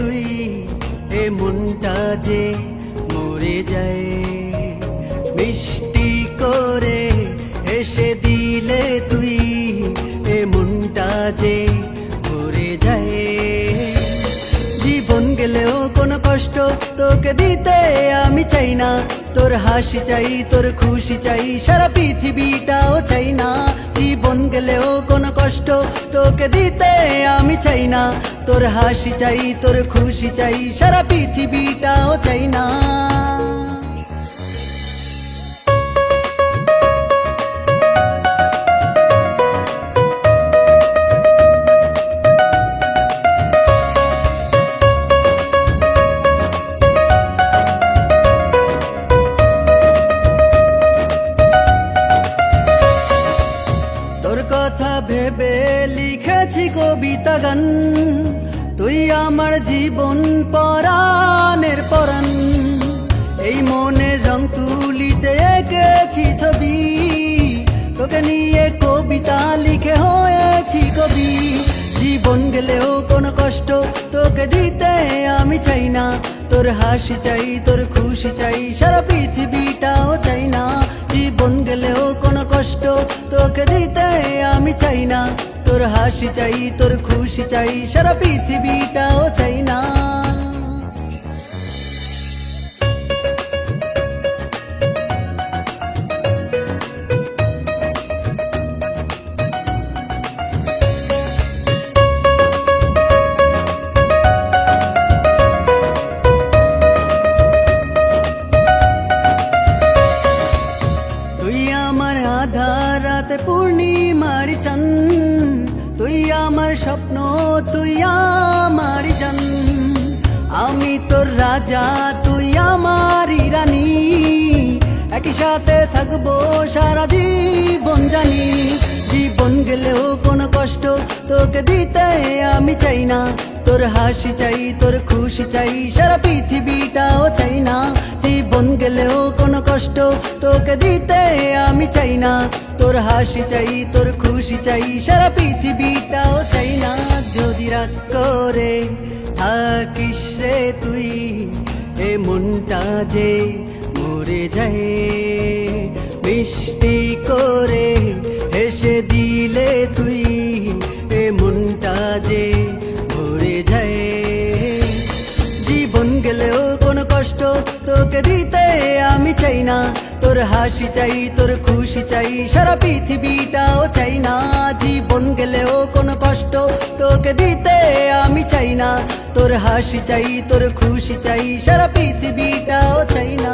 তুই এ মনটা যে মরে যায়, মিষ্টি করে হেসে দিলে তুই এ মনটা যে মরে যায়। জীবন গেলেও কোনো কষ্ট তোকে দিতে আমি চাই না, তোর হাসি চাই, তোর খুশি চাই, সারা পৃথিবীটাও চাই না। জীবন গেলেও কোনো কষ্ট তোকে দিতে আমি চাই না, তোর হাসি চাই, তোর খুশি চাই, সারা পৃথিবীটাও চাই না। তোর কথা ভেবে লিখেছি কবিতা গান, তুই আমার জীবন পরাণের পরাণ। এই মনের রং তুলিতে এঁকেছি ছবি, তোকে নিয়ে কবিতা লিখে হয়েছি কবি। জীবন গেলেও কোনো কষ্ট তোকে দিতে আমি চাই না, তোর হাসি চাই, তোর খুশি চাই, সারা পৃথিবীটাও চাই না। জীবন গেলেও কোনো কষ্ট তোকে দিতে আমি চাই না, তোর হাসি চাই, তোর খুশি চাই, সারা পৃথিবীটাও চাই না। আমার আধার রাতে পূর্ণিমার চান, তুই আমার স্বপ্ন, তুই আমার জান। আমি তোর রাজা, তুই আমারই রানী, একই সাথে থাকবো সারা জীবন জানি। জীবন গেলেও কোনো কষ্ট তোকে দিতে আমি চাই না, তোর হাসি চাই, তোর খুশি চাই, সারা পৃথিবীটাও চাই না। জীবন গেলেও কোনো কষ্ট তোকে দিতে আমি চাই না, তোর হাসি চাই, তোর খুশি চাই, সারা পৃথিবীটাও চাই না। যদি রাগ করে থাকিস রে তুই এ মনটা যে মরে যায়, মিষ্টি করে হেসে দিলে তুই এ মনটা যে মরে যায়। জীবন গেলেও কোনো কষ্ট তোকে দিতে আমি চাই না, তোর হাসি চাই, তোর খুশি চাই, সারা পৃথিবীটাও চাই না। জীবন গেলেও কোনো কষ্ট তোকে দিতে আমি চাই না, তোর হাসি চাই, তোর খুশি চাই, সারা পৃথিবীটাও চাই না।